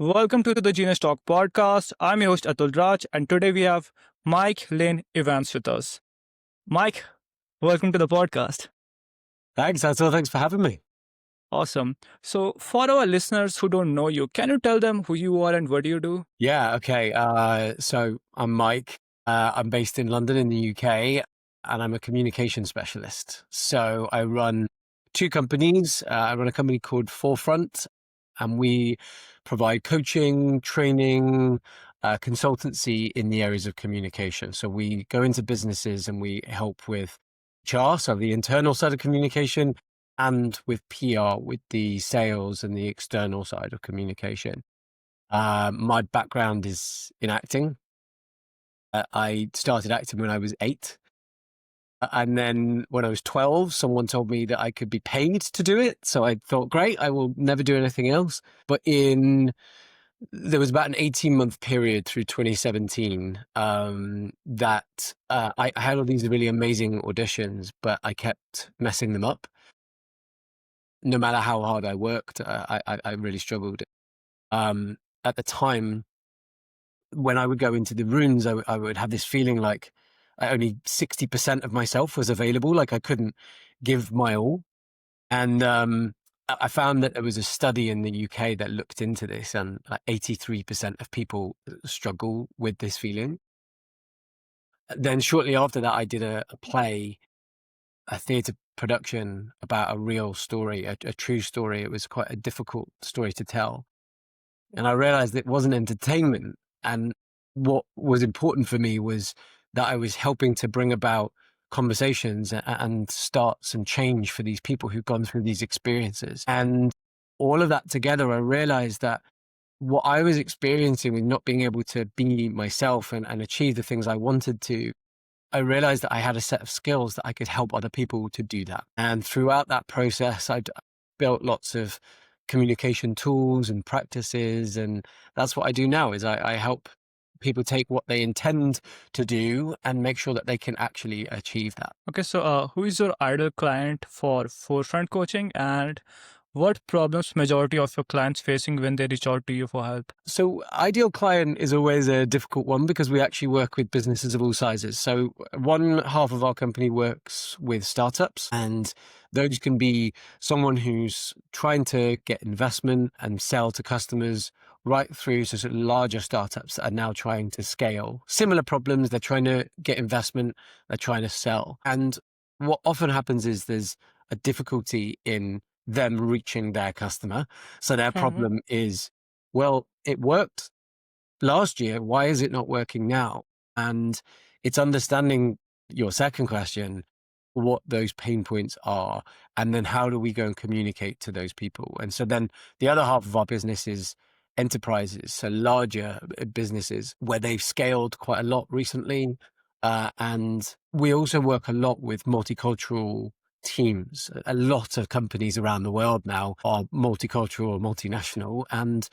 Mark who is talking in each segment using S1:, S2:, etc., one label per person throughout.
S1: Welcome to the Genius Talk podcast. I'm your host Atul Raj, and today we have Mike Lane Evans with us. Mike, welcome to the podcast.
S2: Thanks, Atul. Thanks for having me.
S1: Awesome. So, for our listeners who don't know you, can you tell them who you are and what do you do?
S2: Yeah, okay. So I'm Mike. I'm based in London in the UK, and I'm a communication specialist. So I run two companies. I run a company called Forefront, and we provide coaching, training, consultancy in the areas of communication. So we go into businesses and we help with HR, so the internal side of communication, and with PR, with the sales and the external side of communication. My background is in acting. I started acting when I was 8. And then when I was 12, someone told me that I could be paid to do it. So I thought, great, I will never do anything else. But there was about an 18-month period through 2017 that I had all these really amazing auditions, but I kept messing them up. No matter how hard I worked, I really struggled. At the time, when I would go into the rooms, I would have this feeling like only 60% of myself was available, like I couldn't give my all. And I found that there was a study in the UK that looked into this, and like 83% of people struggle with this feeling. Then shortly after that, I did a play, a theatre production about a real story, a true story. It was quite a difficult story to tell. And I realized it wasn't entertainment. And what was important for me was that I was helping to bring about conversations and start some change for these people who've gone through these experiences. And all of that together, I realized that what I was experiencing with not being able to be myself and achieve the things I wanted to, I realized that I had a set of skills that I could help other people to do that. And throughout that process, I'd built lots of communication tools and practices. And that's what I do now is I help people take what they intend to do and make sure that they can actually achieve that.
S1: Okay, so who is your ideal client for Forefront coaching, and what problems majority of your clients facing when they reach out to you for help?
S2: So ideal client is always a difficult one because we actually work with businesses of all sizes. So one half of our company works with startups, and those can be someone who's trying to get investment and sell to customers, right through to sort of larger startups that are now trying to scale. Similar problems, they're trying to get investment, they're trying to sell. And what often happens is there's a difficulty in them reaching their customer. So their
S1: Mhm.
S2: problem is, well, it worked last year. Why is it not working now? And it's understanding your second question, what those pain points are, and then how do we go and communicate to those people? And so then the other half of our business is enterprises, so larger businesses where they've scaled quite a lot recently. And we also work a lot with multicultural teams. A lot of companies around the world now are multicultural or multinational, and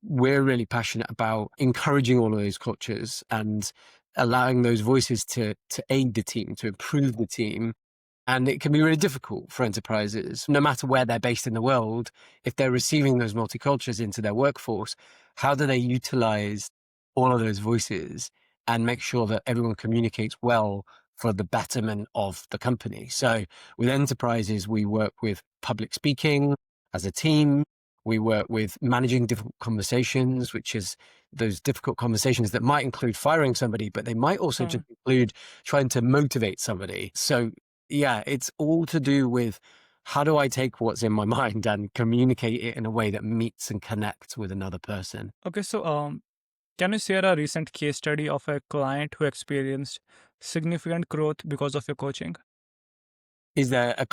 S2: we're really passionate about encouraging all of those cultures and allowing those voices to aid the team, to improve the team. And it can be really difficult for enterprises, no matter where they're based in the world, if they're receiving those multicultures into their workforce, how do they utilize all of those voices and make sure that everyone communicates well for the betterment of the company? So with enterprises, we work with public speaking as a team. We work with managing difficult conversations, which is those difficult conversations that might include firing somebody, but they might also just include trying to motivate somebody. So yeah, it's all to do with how do I take what's in my mind and communicate it in a way that meets and connects with another person.
S1: Okay, so can you share a recent case study of a client who experienced significant growth because of your coaching?
S2: Is there a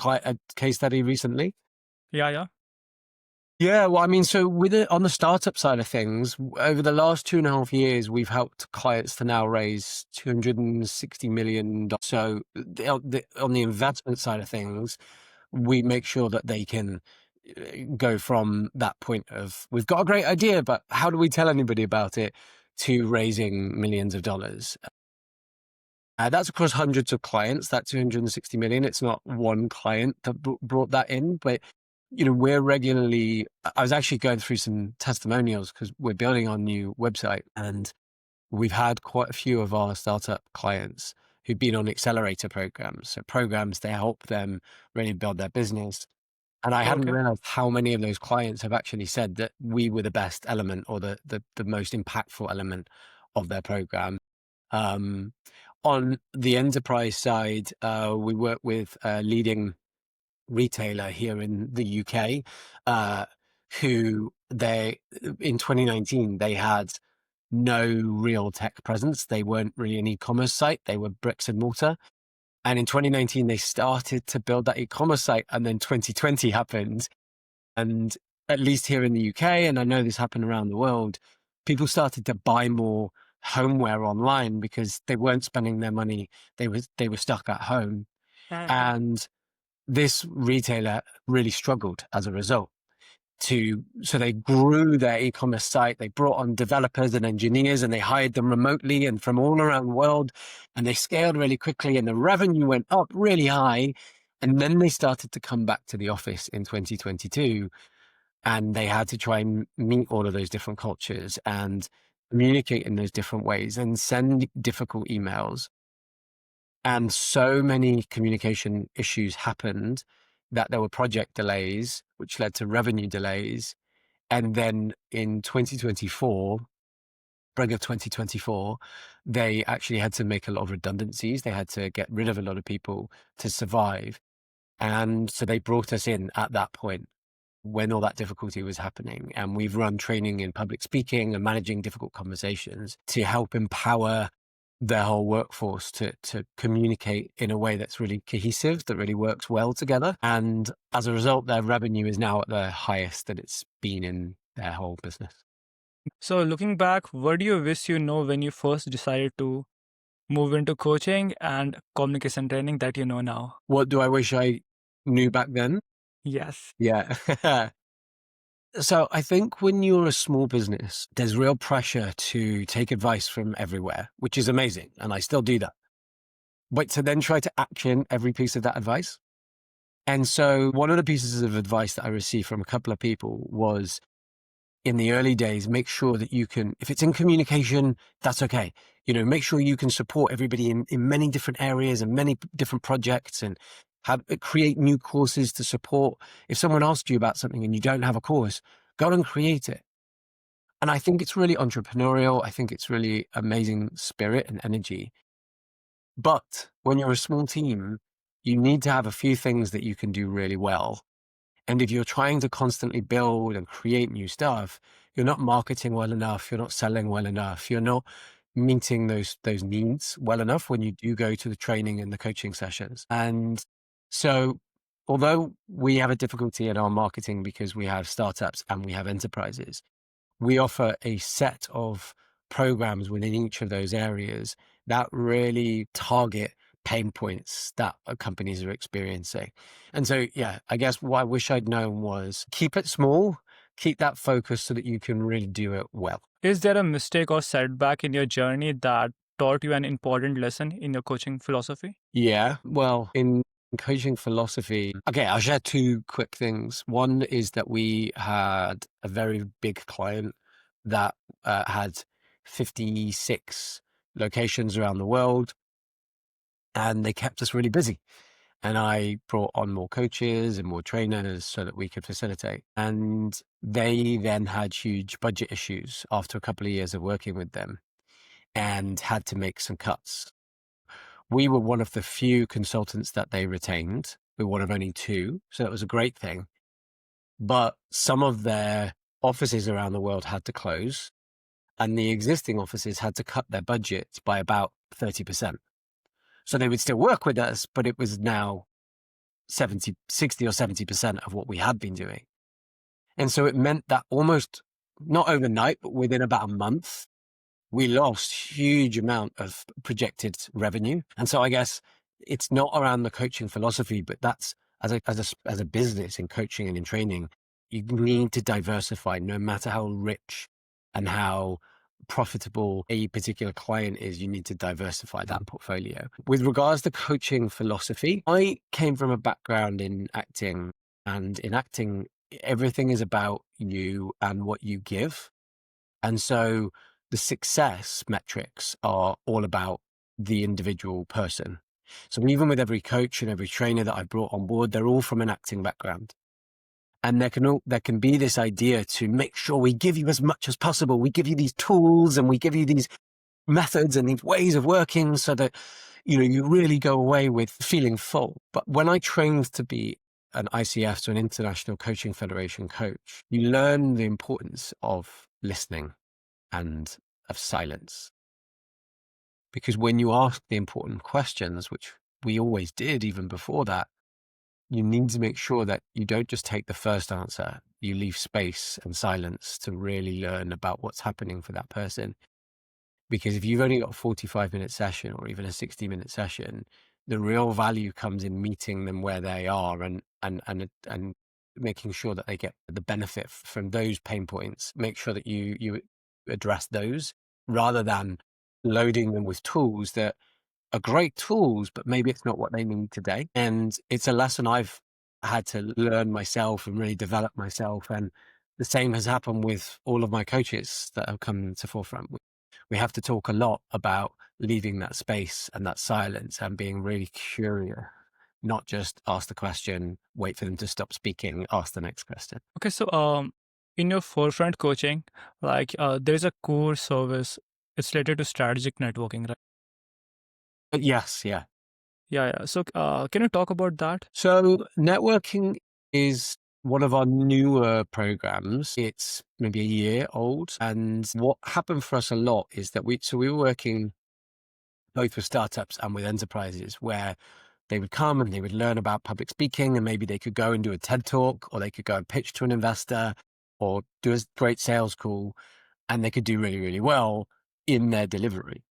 S2: case study recently?
S1: Yeah, yeah.
S2: Yeah, well, I mean, so with it on the startup side of things, over the last 2.5 years, we've helped clients to now raise $260 million. So on the investment side of things, we make sure that they can go from that point of, we've got a great idea, but how do we tell anybody about it, to raising millions of dollars. That's across hundreds of clients, that 260 million. It's not one client that brought that in, but we're regularly, I was actually going through some testimonials because we're building our new website, and we've had quite a few of our startup clients who've been on accelerator programs. So programs to help them really build their business. And I hadn't
S1: Okay.
S2: realized how many of those clients have actually said that we were the best element, or the most impactful element of their program. Um, on the enterprise side, we work with a leading retailer here in the UK, uh, who in 2019, they had no real tech presence. They weren't really an e-commerce site. They were bricks and mortar. And in 2019, they started to build that e-commerce site. And then 2020 happened. And at least here in the UK, and I know this happened around the world, people started to buy more homeware online because they weren't spending their money. They were stuck at home.
S1: Mhm.
S2: And this retailer really struggled as a result. So they grew their e-commerce site. They brought on developers and engineers, and they hired them remotely and from all around the world, and they scaled really quickly, and the revenue went up really high. And then they started to come back to the office in 2022, and they had to try and meet all of those different cultures and communicate in those different ways and send difficult emails. And so many communication issues happened that there were project delays, which led to revenue delays. And then in 2024, spring of 2024, they actually had to make a lot of redundancies. They had to get rid of a lot of people to survive. And so they brought us in at that point when all that difficulty was happening. And we've run training in public speaking and managing difficult conversations to help empower their whole workforce to communicate in a way that's really cohesive, that really works well together. And as a result, their revenue is now at the highest that it's been in their whole business.
S1: So, looking back, what do you wish you know when you first decided to move into coaching and communication training that you know now?
S2: What do I wish I knew back then?
S1: Yes.
S2: Yeah. So I think when you're a small business, there's real pressure to take advice from everywhere, which is amazing. And I still do that. But to then try to action every piece of that advice. And so one of the pieces of advice that I received from a couple of people was, in the early days, make sure that you can, if it's in communication, that's okay. Make sure you can support everybody in many different areas and many different projects, and create new courses to support. If someone asks you about something and you don't have a course, go and create it. And I think it's really entrepreneurial. I think it's really amazing spirit and energy. But when you're a small team, you need to have a few things that you can do really well. And if you're trying to constantly build and create new stuff, you're not marketing well enough, you're not selling well enough, you're not meeting those needs well enough when you do go to the training and the coaching sessions. And so although we have a difficulty in our marketing because we have startups and we have enterprises, we offer a set of programs within each of those areas that really target pain points that companies are experiencing. And so, yeah, I guess what I wish I'd known was keep it small, keep that focus so that you can really do it well.
S1: Is there a mistake or setback in your journey that taught you an important lesson in your coaching philosophy?
S2: Yeah, well, in coaching philosophy, okay, I'll share two quick things. One is that we had a very big client that had 56 locations around the world, and they kept us really busy. And I brought on more coaches and more trainers so that we could facilitate. And they then had huge budget issues after a couple of years of working with them and had to make some cuts. We were one of the few consultants that they retained. We were one of only two. So that was a great thing. But some of their offices around the world had to close, and the existing offices had to cut their budgets by about 30%. So they would still work with us, but it was now 60 or 70% of what we had been doing. And so it meant that almost not overnight, but within about a month, we lost huge amount of projected revenue. And so I guess it's not around the coaching philosophy, but that's as a business in coaching and in training, you need to diversify no matter how rich and how profitable a particular client is. You need to diversify that portfolio. With regards to coaching philosophy, I came from a background in acting. And in acting, everything is about you and what you give. And so the success metrics are all about the individual person. So even with every coach and every trainer that I brought on board, they're all from an acting background. And there can be this idea to make sure we give you as much as possible. We give you these tools and we give you these methods and these ways of working so that, you really go away with feeling full. But when I trained to be an ICF, so an International Coaching Federation coach, you learn the importance of listening and of silence. Because when you ask the important questions, which we always did even before that, you need to make sure that you don't just take the first answer. You leave space and silence to really learn about what's happening for that person. Because if you've only got a 45-minute session or even a 60-minute session, the real value comes in meeting them where they are and making sure that they get the benefit from those pain points. Make sure that you address those rather than loading them with tools that are great tools, but maybe it's not what they need today. And it's a lesson I've had to learn myself and really develop myself. And the same has happened with all of my coaches that have come to forefront. We have to talk a lot about leaving that space and that silence and being really curious, not just ask the question, wait for them to stop speaking, ask the next question.
S1: Okay, so in your forefront coaching, there is a core service. It's related to strategic networking, right?
S2: But yes, yeah.
S1: Yeah. So can you talk about that?
S2: So networking is one of our newer programs. It's maybe a year old. And what happened for us a lot is that we were working both with startups and with enterprises where they would come and they would learn about public speaking, and maybe they could go and do a TED talk, or they could go and pitch to an investor or do a great sales call, and they could do really, really well in their delivery.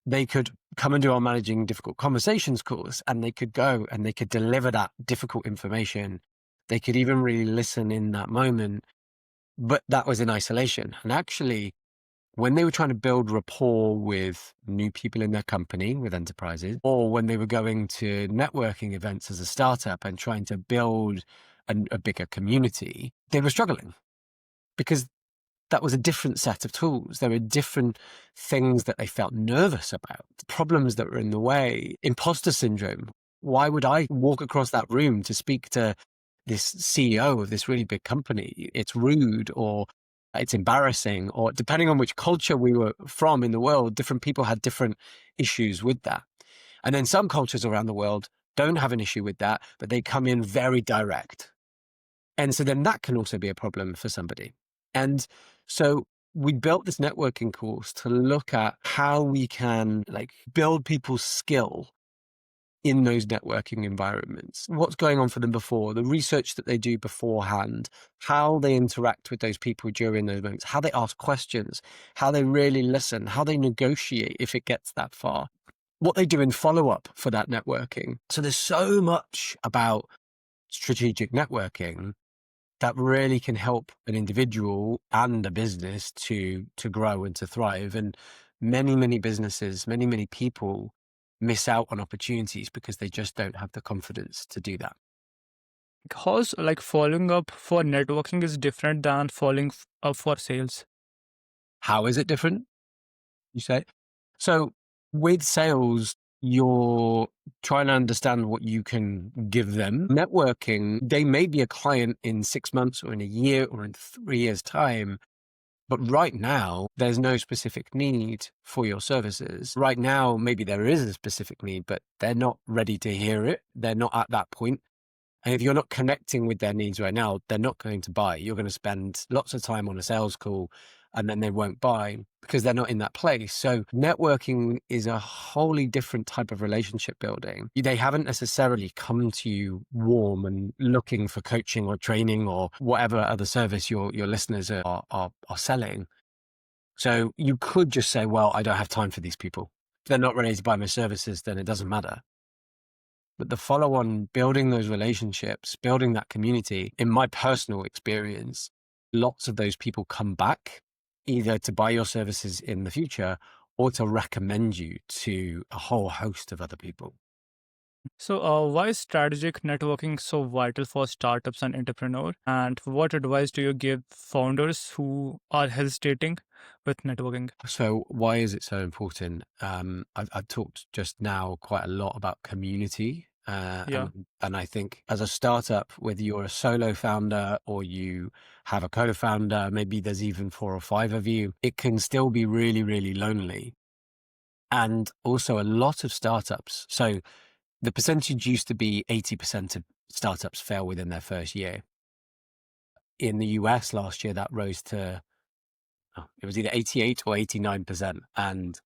S2: They could come and do our managing difficult conversations course, and they could go and they could deliver that difficult information. They could even really listen in that moment, but that was in isolation. And actually, when they were trying to build rapport with new people in their company, with enterprises, or when they were going to networking events as a startup and trying to build a bigger community, they were struggling because that was a different set of tools. There were different things that they felt nervous about, problems that were in the way, imposter syndrome. Why would I walk across that room to speak to this CEO of this really big company? It's rude, or it's embarrassing, or depending on which culture we were from in the world, different people had different issues with that. And then some cultures around the world don't have an issue with that, but they come in very direct. And so then that can also be a problem for somebody. And so we built this networking course to look at how we can build people's skill in those networking environments, what's going on for them before, the research that they do beforehand, how they interact with those people during those moments, how they ask questions, how they really listen, how they negotiate if it gets that far, what they do in follow-up for that networking. So there's so much about strategic networking that really can help an individual and a business to grow and to thrive. And many businesses, many people miss out on opportunities because they just don't have the confidence to do that.
S1: How's following up for networking is different than following up for sales?
S2: How is it different, you say? So with sales, you're trying to understand what you can give them. Networking, they may be a client in 6 months or in a year or in 3 years' time. But right now, there's no specific need for your services. Right now, maybe there is a specific need, but they're not ready to hear it. They're not at that point. And if you're not connecting with their needs right now, they're not going to buy. You're going to spend lots of time on a sales call and then they won't buy because they're not in that place. So networking is a wholly different type of relationship building. They haven't necessarily come to you warm and looking for coaching or training or whatever other service your listeners are selling. So you could just say, well, I don't have time for these people. If they're not ready to buy my services, then it doesn't matter. But the follow on, building those relationships, building that community, in my personal experience, lots of those people come back either to buy your services in the future or to recommend you to a whole host of other people.
S1: So, why is strategic networking so vital for startups and entrepreneurs? And what advice do you give founders who are hesitating with networking?
S2: So why is it so important? I've talked just now quite a lot about community.
S1: Yeah,
S2: And I think as a startup, whether you're a solo founder or you have a co-founder, maybe there's even 4 or 5 of you, it can still be really, really lonely. And also a lot of startups. So the percentage used to be 80% of startups fail within their first year. In the US last year, that rose to, it was either 88 or 89%. And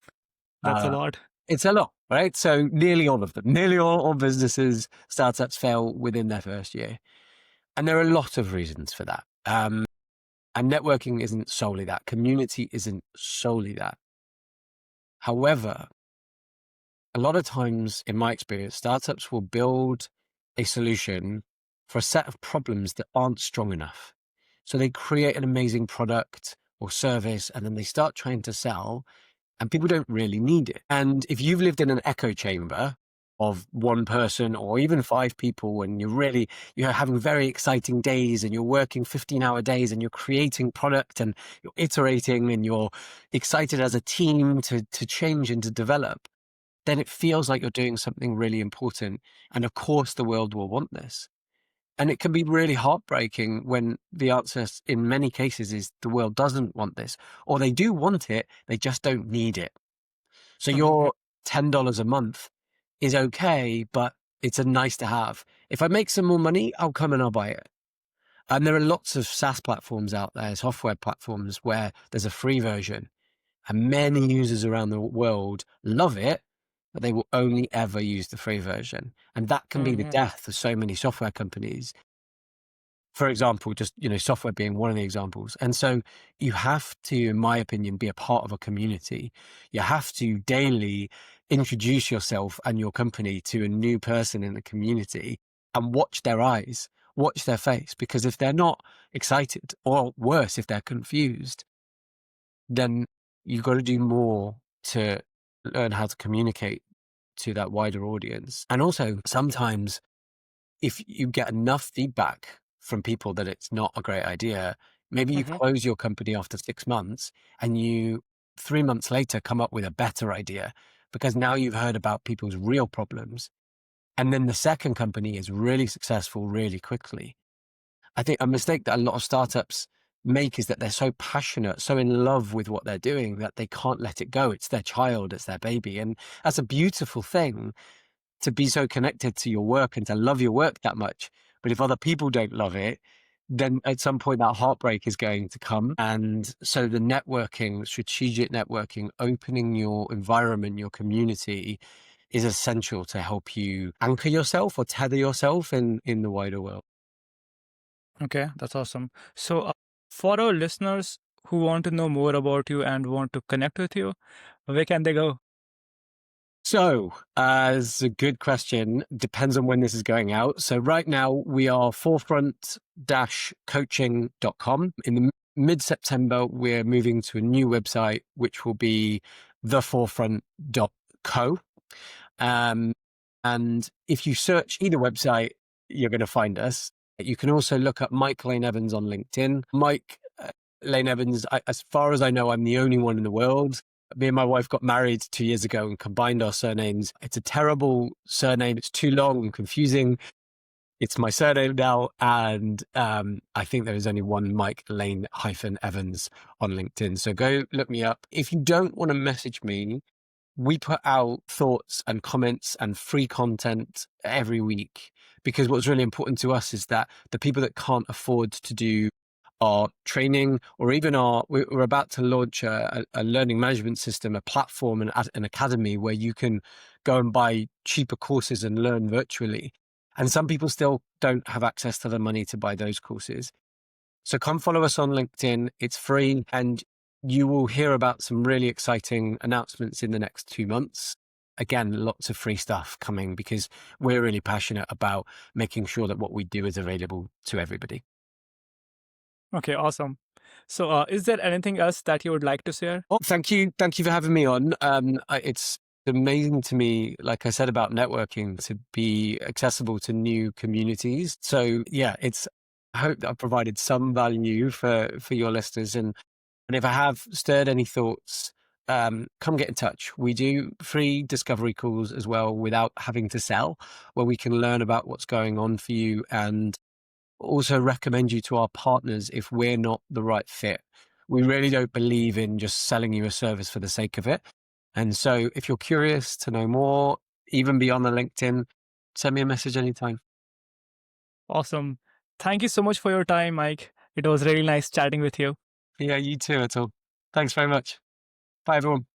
S1: that's a
S2: uh,
S1: lot.
S2: it's a lot, right? So nearly all of them, nearly all businesses, startups fail within their first year. And there are a lot of reasons for that. And networking isn't solely that. Community isn't solely that. However, a lot of times, in my experience, startups will build a solution for a set of problems that aren't strong enough. So they create an amazing product or service, and then they start trying to sell, and people don't really need it. And if you've lived in an echo chamber of one person or even 5 people, and you're having very exciting days and you're working 15-hour days and you're creating product and you're iterating and you're excited as a team to change and to develop, then it feels like you're doing something really important. And of course, the world will want this. And it can be really heartbreaking when the answer in many cases is the world doesn't want this, or they do want it, they just don't need it. So
S1: Mhm.
S2: your $10 a month is okay, but it's a nice to have. If I make some more money, I'll come and I'll buy it. And there are lots of SaaS platforms out there, software platforms, where there's a free version and many users around the world love it, but they will only ever use the free version. And that can be the
S1: Mhm.
S2: death of so many software companies. For example, just, software being one of the examples. And so you have to, in my opinion, be a part of a community. You have to daily introduce yourself and your company to a new person in the community and watch their eyes, watch their face, because if they're not excited, or worse, if they're confused, then you've got to do more to learn how to communicate to that wider audience. And also, sometimes if you get enough feedback from people that it's not a great idea, maybe you
S1: Mhm.
S2: close your company after 6 months and you 3 months later come up with a better idea because now you've heard about people's real problems. And then the second company is really successful really quickly. I think a mistake that a lot of startups make is that they're so passionate, so in love with what they're doing that they can't let it go. It's their child, it's their baby. And that's a beautiful thing, to be so connected to your work and to love your work that much. But if other people don't love it, then at some point that heartbreak is going to come. And so the networking, strategic networking, opening your environment, your community is essential to help you anchor yourself or tether yourself in the wider world.
S1: Okay, that's awesome. So, for our listeners who want to know more about you and want to connect with you, where can they go?
S2: So, it's a good question. Depends on when this is going out. So, right now we are forefront-coaching.com. In the mid September, we're moving to a new website, which will be theforefront.co. Um, and if you search either website, you're going to find us. You can also look up Mike Lane Evans on LinkedIn. Mike Lane Evans, as far as I know, I'm the only one in the world. Me and my wife got married 2 years ago and combined our surnames. It's a terrible surname. It's too long and confusing. It's my surname now. And I think there is only one Mike Lane Evans on LinkedIn. So go look me up. If you don't want to message me, we put out thoughts and comments and free content every week, because what's really important to us is that the people that can't afford to do our training, or even we're about to launch a learning management system, a platform, and an academy where you can go and buy cheaper courses and learn virtually. And some people still don't have access to the money to buy those courses. So come follow us on LinkedIn. It's free, and you will hear about some really exciting announcements in the next 2 months. Again, lots of free stuff coming because we're really passionate about making sure that what we do is available to everybody.
S1: Okay, awesome. So, is there anything else that you would like to share?
S2: Oh, thank you. Thank you for having me on. It's amazing to me, like I said about networking, to be accessible to new communities. So yeah, it's I hope that I've provided some value for your listeners, and if I have stirred any thoughts, come get in touch. We do free discovery calls as well without having to sell, where we can learn about what's going on for you and also recommend you to our partners if we're not the right fit. We really don't believe in just selling you a service for the sake of it. And so if you're curious to know more, even beyond the LinkedIn, send me a message anytime.
S1: Awesome. Thank you so much for your time, Mike. It was really nice chatting with you.
S2: Yeah, you too, Atul. Thanks very much. Bye, everyone.